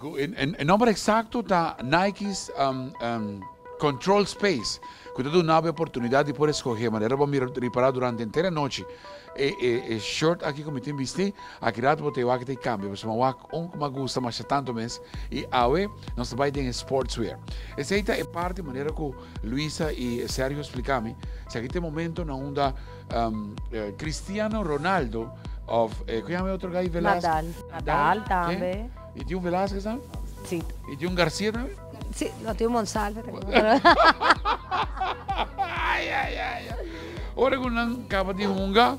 En nombre exacto está Nike's Control Space, que usted una oportunidad de poder escoger, manera vamos a reparar durante entera noche. Short aqui como tem visto, aqui rato você vai ter câmbio, mas uma gusta mais tanto mês e awe nós vai ter sportswear. Essa aí é parte maneira que Luisa e Sérgio explicaram. Se aqui tem momento na onda Cristiano Ronaldo of que chama outro gajo Velasquez. Nadal também. E tem Velasquez também? Sim. E tem Garcia também? Sim, não tem Monsalve. Ora que não acaba de hunga.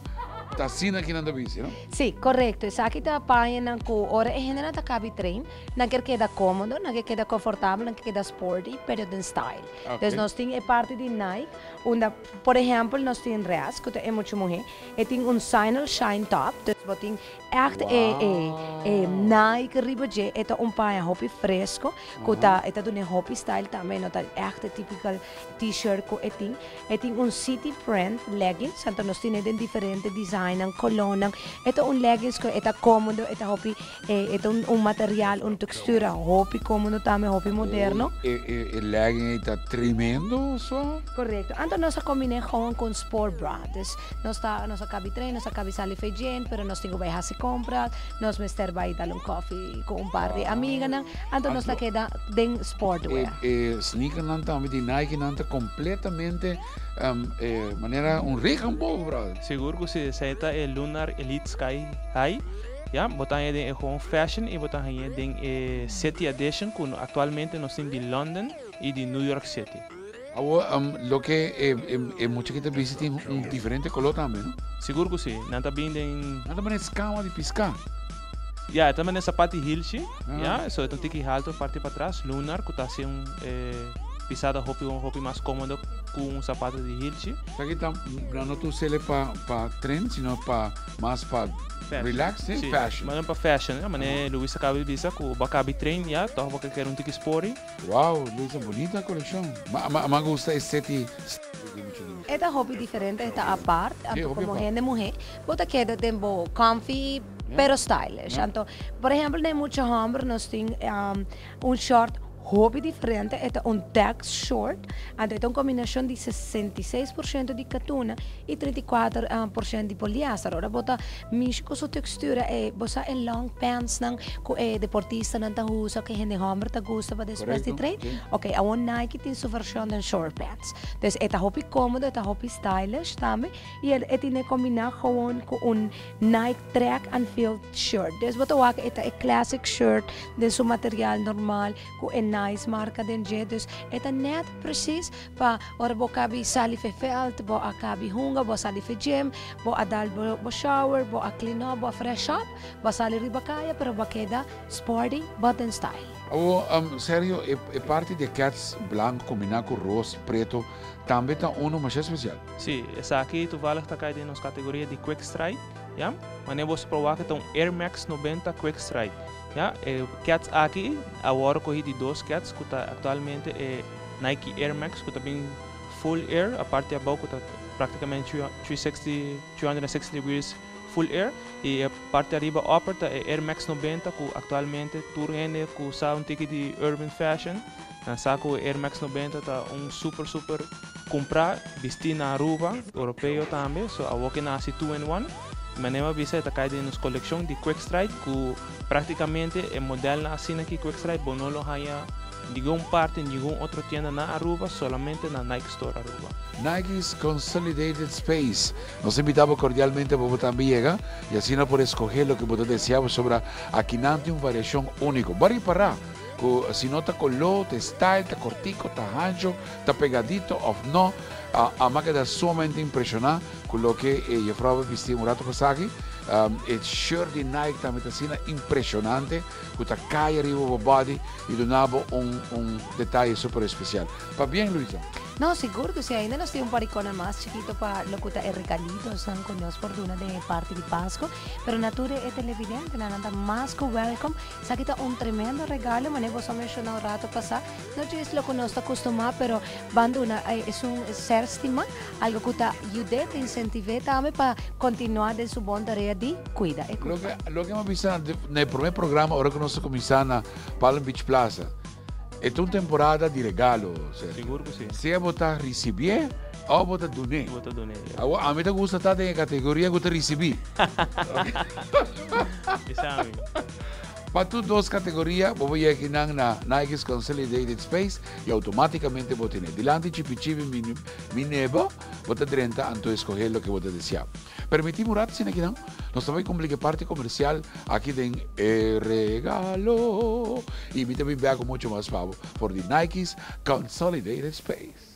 Está assim aqui na bici, não? Sim, correto. Essa aqui está apanhando com hora em general está cabe trem, não quer queda cômodo, não quer queda confortável, não quer queda sporty, pero de style. Então nós temos parte de Nike, onde, por exemplo, nós temos reas, que é muito mulher, e tem signal shine top, então nós temos echt Nike riboje, é pai hobby fresco, que é do hobby style também, não tá echt typical t-shirt que é tem city print leggings, então nós temos diferentes design ng color ng ito leggings ko ito cómodo ito hopi ito material textura hopi cómodo tama hopi moderno legging está tremendo só correcto anto nós combinamos com sport bra nós cabe treino nós cabe salir feijão pero nós tenho vai fazer compras nós mister vai dar coffee com par de amiga nang anto nós queda den sportwear sneaker não tá de Nike não tá completamente maneira rica pouco brother seguro que se é Lunar Elite Sky High, ja, botan é gewoon fashion e botan é City Edition, que atualmente nós temos de London e de New York City. Lo que é muito que também tem diferente color também, não? Seguro que sim, não está bem em... Não também é escama de piscar. Ja, também é sapato Hilchi, ja, so então tem que alto parte para trás, Lunar, que está assim pisada roupa mais cômoda com sapato de Hilchi. Aqui tá, não tu sele para trend, sino para mais para relax, sim, fashion. Mas não para fashion, né? Mas Luisa acaba de dizer que o bacabi trend, já, então você quer tique sporty. Uau, Luisa, bonita a coleção. Mas gosta esse sete. Esta hobby diferente, esta aparte, como gente mulher, bota queda tempo comfy, pero stylish. Então, por exemplo, tem muitos homens, nós temos short hobby diferente, é text short, é uma combinação de 66% de catuna e 34% de poliéster. Ora, bota mish com sua textura bosa long pants nang ko deportista nang usa que gente homem ta gusta para depois de treino. Ok, a Nike tem sua versão de short pants. Então, é hobby cômodo, é hobby stylish também e é tem combinar com Nike track and field shirt. Então, bota o que é classic shirt de seu material normal com nice marca den jetus eta net precies pa ora bo kabi sali fe felt bo akabi hunga bo sali fe gym bo adal bo shower bo a clean up bo fresh up bo sali ribakaya pero ba queda sporty but in style. Sério, é parte de cats branco combinado com rosa, preto, também tá mais especial. Sim, essa aqui tu vale tá caindo nas categorias de quick strike, já? Mas nem você provar que tem Air Max 90 quick strike. Ja, cats aqui, agora corri de dois cats que está atualmente Nike Air Max que está bem full air, a parte de abaixo está praticamente 360 degrees full air e a parte de arriba upper está Air Max 90 que atualmente tour gente que usa ticket de urban fashion, na saco Air Max 90 está super comprar vestir na Aruba, europeu também, so a walk nasce 2-in-1. Manema bisa esta caída em nossa coleção de Quick Strike que praticamente é modelo assim aqui Quick Strike não lo haya nenhuma parte nenhuma outra tienda na Aruba solamente na Nike Store Aruba. Nike's Consolidated Space. Nos invitamos cordialmente para también llegar y así no por escoger lo que vosotros deseamos sobre aquí nante una variación único. Bari para si no está color, está style, está cortico, está ancho, está pegadito o no. A mí queda sumamente impresionado con lo que yo probé vestir un rato pasado. El shirt de Nike también está impresionante, con la calle arriba del body y donaba un detalle súper especial. ¿Va bien, Luisa? No, seguro que si ainda nós temos um paricona mais chiquito para locutar regalitos são com nós por uma de parte de Páscoa, pero natura é televidente, nada mais que welcome. Sa kita um tremendo regalo, mas você mencionou um rato passar, não diz lo que nós está acostumado, pero bando una é um ser estima, algo que está ayuda, te incentive também para continuar de sua boa tarefa de cuida. Lo que hemos visto nel primer programa, ora che nós começamos na Palm Beach Plaza, è una temporada di regalo. Seguro que sim. Se você receber ou você donar. Vou donar. A mim me gusta estar em categoria que você receber. Exame. Para tu duas categorias, vou ir aqui na Nike's Consolidated Space e automaticamente vou ter. Dilante chipichibi minebo, vou ter 30 antes de escolher o que você deseja. Permitimos rato sin aqui não? Nós também cumprimos parte comercial aqui tem regalo. E me também vejo com muito mais pavo por the Nike's Consolidated Space.